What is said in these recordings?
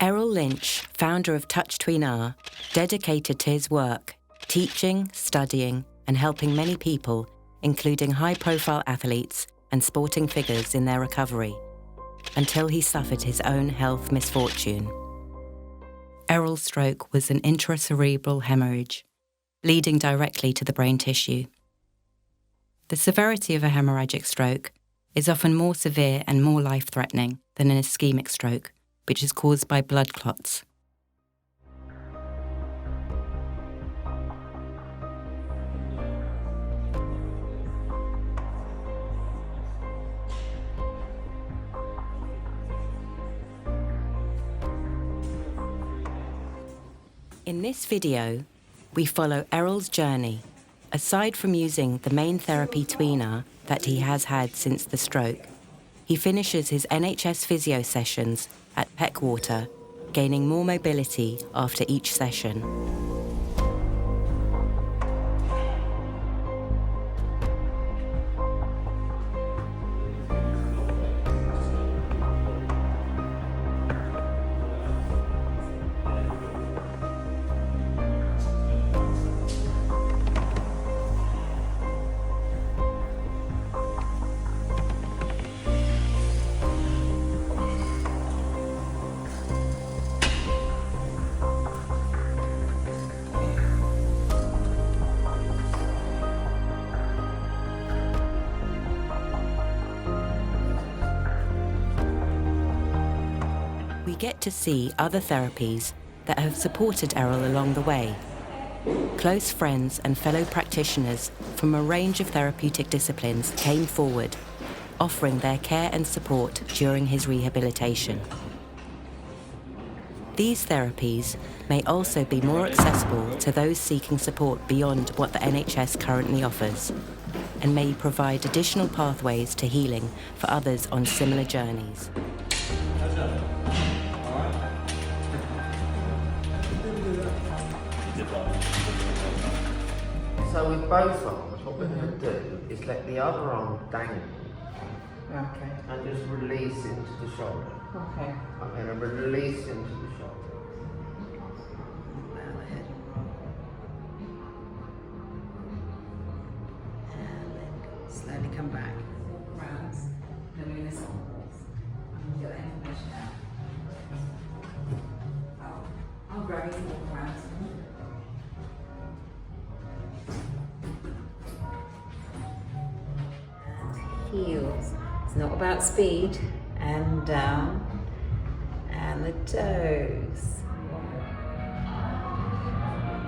Errol Lynch, founder of Touch2R, dedicated to his work, teaching, studying, and helping many people, including high-profile athletes and sporting figures in their recovery, until he suffered his own health misfortune. Errol's stroke was an intracerebral hemorrhage, leading directly to the brain tissue. The severity of a hemorrhagic stroke is often more severe and more life-threatening than an ischemic stroke, which is caused by blood clots. In this video, we follow Errol's journey. Aside from using the main therapy tweener that he has had since the stroke, he finishes his NHS physio sessions at Peckwater, gaining more mobility after each session. We get to see other therapies that have supported Errol along the way. Close friends and fellow practitioners from a range of therapeutic disciplines came forward, offering their care and support during his rehabilitation. These therapies may also be more accessible to those seeking support beyond what the NHS currently offers, and may provide additional pathways to healing for others on similar journeys. So with both arms, what we're going to do is let the other arm dangle. Okay. And just release into the shoulder. Okay. Okay, and release into the shoulder. Down the head and roll. And then slowly come back. Walk round. Then we're going to sit on the walls. And we'll get that information out. I'll grab you and walk around. Heels. It's not about speed. And down. And the toes.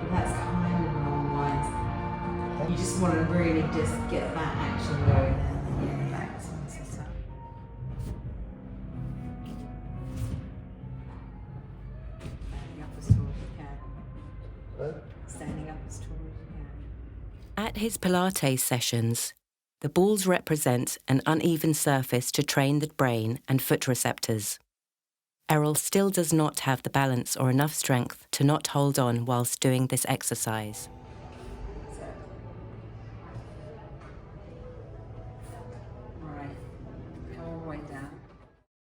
That's kind of along the lines. You just want to really just get that action going and then get back to sit up. Standing up as tall as you can. What? Standing up as tall as you can. At his Pilates sessions, the balls represent an uneven surface to train the brain and foot receptors. Errol still does not have the balance or enough strength to not hold on whilst doing this exercise. Alright, come all the way down.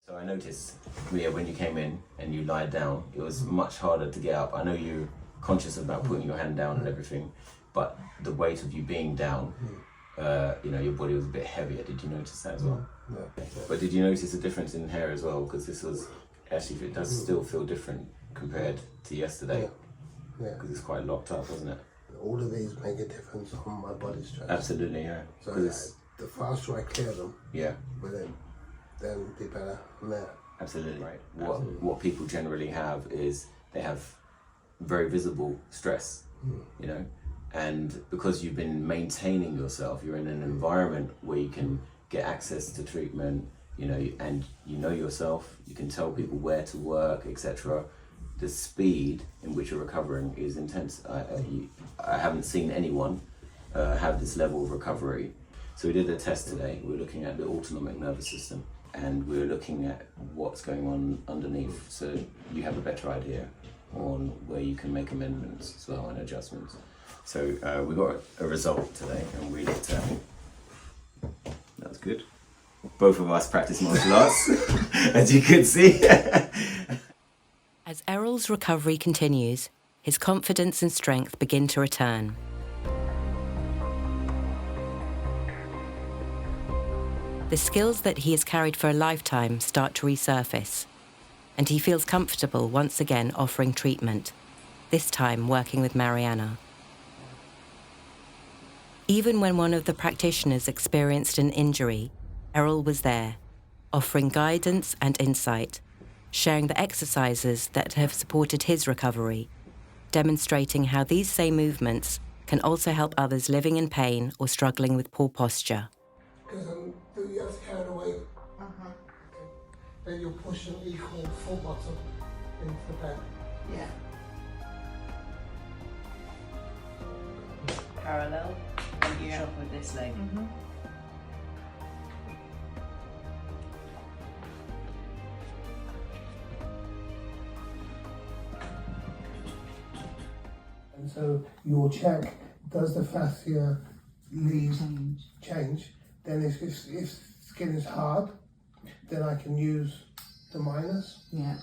So I noticed, Ria, when you came in and you lied down, it was much harder to get up. I know you're conscious about putting your hand down and everything, but the weight of you being down, your body was a bit heavier. Did you notice that as well? Yeah. But did you notice a difference in hair as well? Because this was, actually, it does still feel different compared to yesterday. Yeah. Because it's quite locked up, wasn't it? All of these make a difference on my body stress. Absolutely, yeah. So 'Cause it's, the faster I clear them, yeah, then the better I'm there. absolutely right. What people generally have is they have very visible stress, you know, and because you've been maintaining yourself, you're in an environment where you can get access to treatment, you know, and you know yourself, you can tell people where to work, etc. The speed in which you're recovering is intense. I haven't seen anyone have this level of recovery. So we did a test today. We're looking at the autonomic nervous system, and we're looking at what's going on underneath, so you have a better idea on where you can make amendments as well and adjustments. So we got a result today, and we looked at. That was good. Both of us practice martial arts, as you could see. As Errol's recovery continues, his confidence and strength begin to return. The skills that he has carried for a lifetime start to resurface, and he feels comfortable once again offering treatment, this time working with Mariana. Even when one of the practitioners experienced an injury, Errol was there, offering guidance and insight, sharing the exercises that have supported his recovery, demonstrating how these same movements can also help others living in pain or struggling with poor posture. Because you have to carry the weight. Then you'll push an equal full bottom into the bed. Yeah. Parallel, and you shop with this leg. And so you'll check, does the fascia leave change? Then if skin is hard, then I can use the minus. Yeah.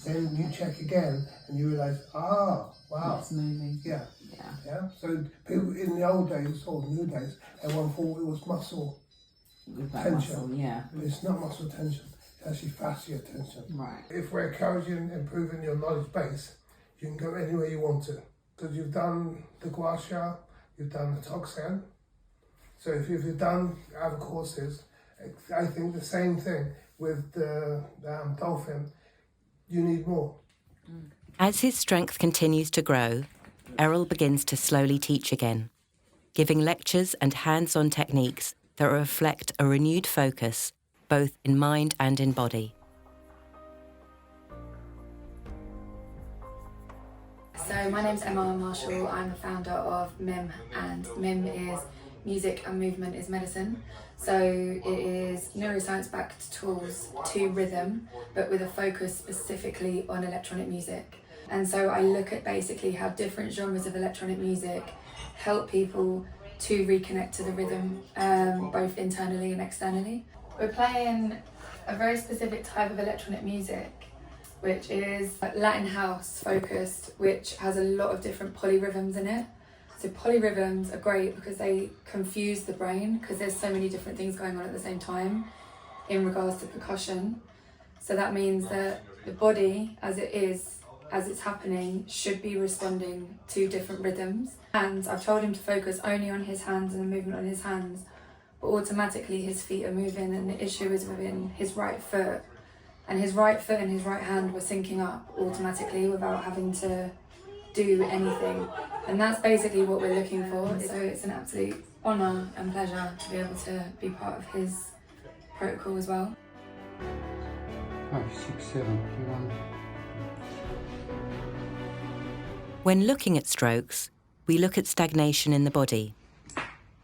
Then you check again and you realise, wow. It's moving. Yeah. Yeah. Yeah. So people in the old days or new days, everyone thought it was muscle With that tension. muscle, yeah. But it's not muscle tension, it's actually fascia tension. Right. If we're encouraging improving your knowledge base, you can go anywhere you want to. Because you've done the gua sha, you've done the tog scan. So if you've done other courses, I think the same thing with the dolphin, you need more. As his strength continues to grow, Errol begins to slowly teach again, giving lectures and hands-on techniques that reflect a renewed focus, both in mind and in body. So my name's Emma Marshall, I'm the founder of MIM, and MIM is Music and Movement is Medicine. So it is neuroscience-backed tools to rhythm, but with a focus specifically on electronic music. And so I look at basically how different genres of electronic music help people to reconnect to the rhythm, both internally and externally. We're playing a very specific type of electronic music, which is Latin house focused, which has a lot of different polyrhythms in it. So polyrhythms are great because they confuse the brain because there's so many different things going on at the same time in regards to percussion. So that means that the body, as it's happening, should be responding to different rhythms. And I've told him to focus only on his hands and the movement on his hands, but automatically his feet are moving, and the issue is within his right foot. And his right foot and his right hand were syncing up automatically without having to do anything. And that's basically what we're looking for. So it's an absolute honour and pleasure to be able to be part of his protocol as well. 5, 6, 7, 1. When looking at strokes, we look at stagnation in the body.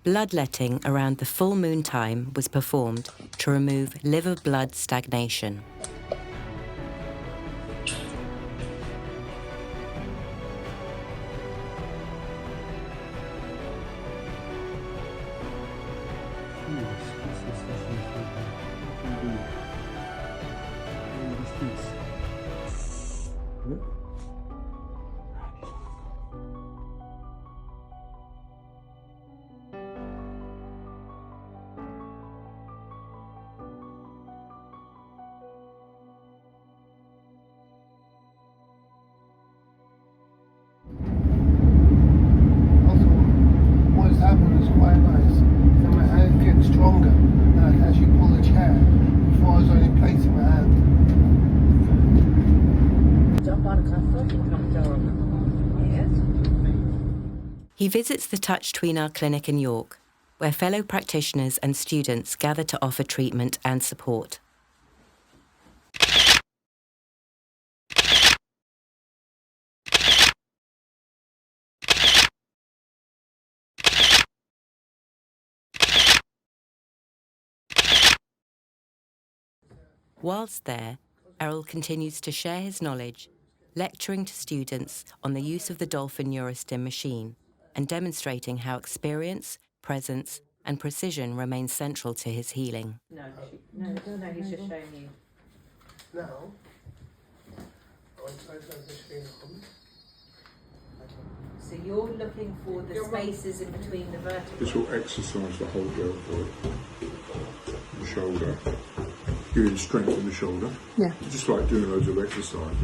Bloodletting around the full moon time was performed to remove liver blood stagnation. What's happened is quite nice. So my hand's getting stronger and I can actually pull the chair. Before I was only placing my hand. Jump on a cuff and come down. Yes. He visits the Touch Tweenar clinic in York, where fellow practitioners and students gather to offer treatment and support. Whilst there, Errol continues to share his knowledge, lecturing to students on the use of the Dolphin Neurostim machine and demonstrating how experience, presence, and precision remain central to his healing. No, he's just showing you. Now, outside the machine on. So you're looking for the spaces in between the vertebrae. This will exercise the whole deltoid, the shoulder, giving strength in the shoulder. Yeah. Just like doing loads of exercises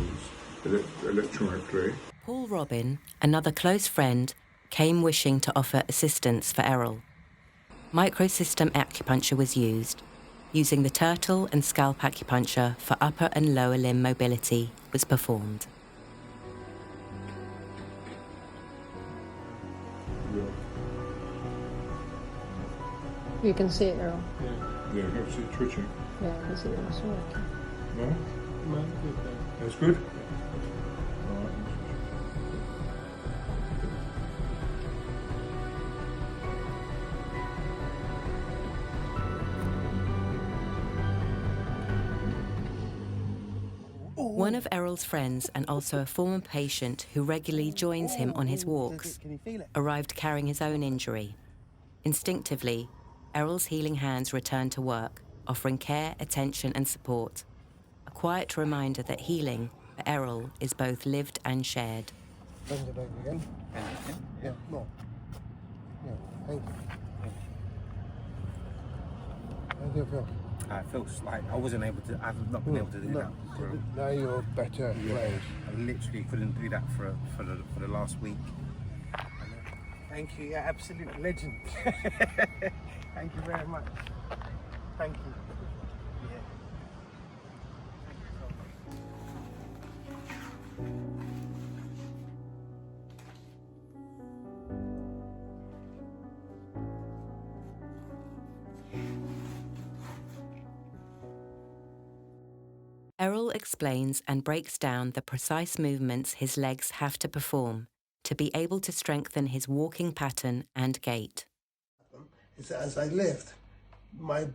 electronically. Paul Robin, another close friend, came wishing to offer assistance for Errol. Microsystem acupuncture was used. Using the turtle and scalp acupuncture for upper and lower limb mobility was performed. You can see it, Errol. Yeah, I see it twitching. Yeah, I can see it. It's working. No? No, that's good. Right. One of Errol's friends and also a former patient who regularly joins him on his walks arrived carrying his own injury. Instinctively, Errol's healing hands returned to work, offering care, attention and support. A quiet reminder that healing, for Errol, is both lived and shared. Bend it over again. Yeah, more. Yeah, thank you. How do you feel? I felt like I wasn't able to, I've not been able to do that. Now you're better range. I literally couldn't do that for the last week. Thank you, yeah, absolute legend. Thank you very much. Thank you. Yeah. Errol explains and breaks down the precise movements his legs have to perform to be able to strengthen his walking pattern and gait. It's as I lift, my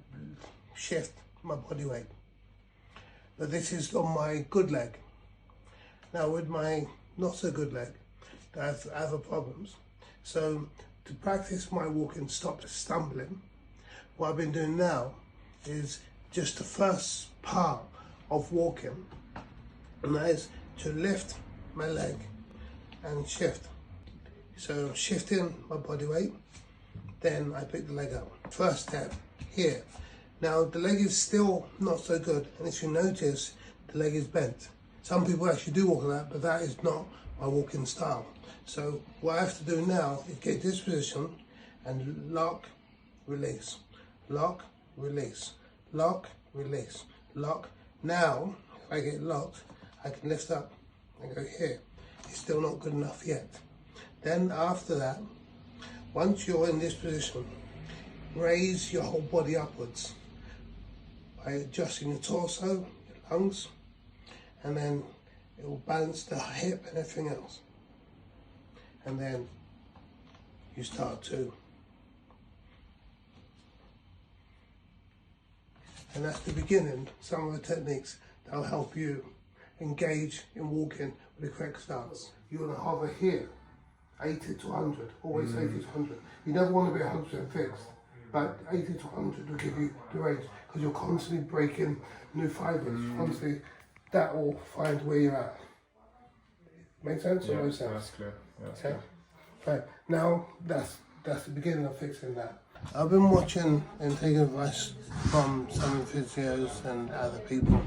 shift my body weight. But this is on my good leg. Now with my not so good leg, I have other problems. So to practice my walking, stop stumbling, what I've been doing now is just the first part of walking, and that is to lift my leg and shift. So shifting my body weight, then I pick the leg up. First step here. Now the leg is still not so good, and as you notice, the leg is bent. Some people actually do walk like that, but that is not my walking style. So what I have to do now is get this position and lock, release, lock, release, lock, release, lock. Now, if I get locked, I can lift up and go here. It's still not good enough yet. Then after that, once you're in this position, raise your whole body upwards by adjusting your torso, your lungs, and then it will balance the hip and everything else. And then you start to, and that's the beginning, some of the techniques that will help you engage in walking with the correct stance. You want to hover here, 80 to 100, always 80 to 100. You never want to be 100% fixed, but 80 to 100 will give you the range, because you're constantly breaking new fibres, constantly, that will find where you're at. Make sense or no sense? That's clear. That's Okay. clear. Right, now that's the beginning of fixing that. I've been watching and taking advice from some physios and other people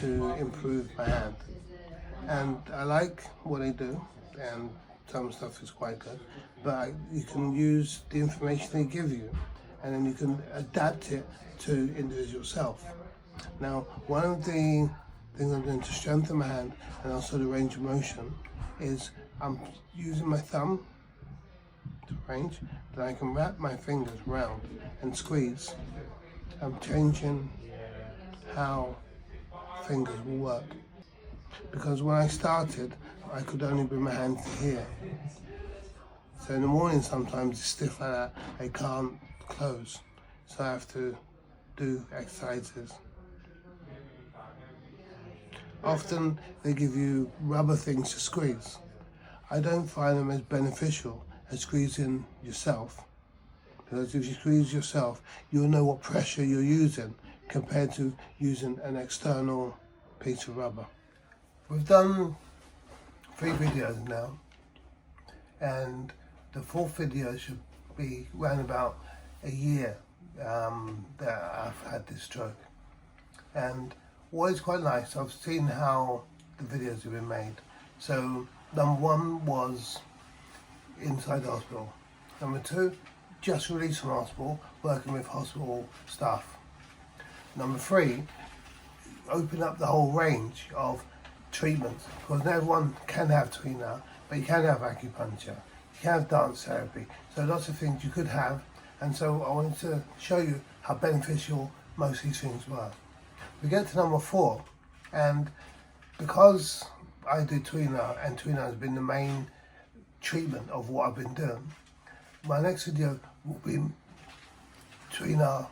to improve my hand. And I like what they do, and some stuff is quite good, but you can use the information they give you, and then you can adapt it to individual self. Now, one of the things I'm doing to strengthen my hand and also the range of motion is I'm using my thumb to range, then I can wrap my fingers round and squeeze. I'm changing how fingers will work. Because when I started, I could only bring my hand to here. So in the morning sometimes it's stiff like that, I can't close. So I have to do exercises. Often they give you rubber things to squeeze. I don't find them as beneficial as squeezing yourself. Because if you squeeze yourself, you'll know what pressure you're using compared to using an external piece of rubber. We've done 3 videos now, and the 4th video should be around about a year that I've had this stroke. And what is quite nice, I've seen how the videos have been made. So number 1 was inside the hospital. Number 2, just released from hospital, working with hospital staff. Number 3, open up the whole range of treatments, because not everyone can have tweener, but you can have acupuncture, you can have dance therapy, so lots of things you could have. And so I wanted to show you how beneficial most of these things were. We get to number 4, and because I do tweener, and tweener has been the main treatment of what I've been doing, my next video will be tweener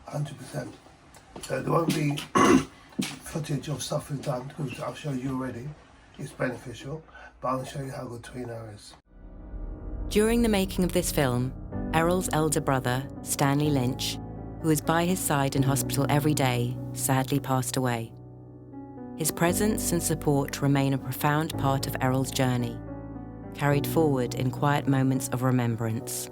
100%. So there won't be footage of stuff we've done, because I'll show you already it's beneficial, but I'll show you how good tweener is. During the making of this film, Errol's elder brother, Stanley Lynch, who was by his side in hospital every day, sadly passed away. His presence and support remain a profound part of Errol's journey, carried forward in quiet moments of remembrance.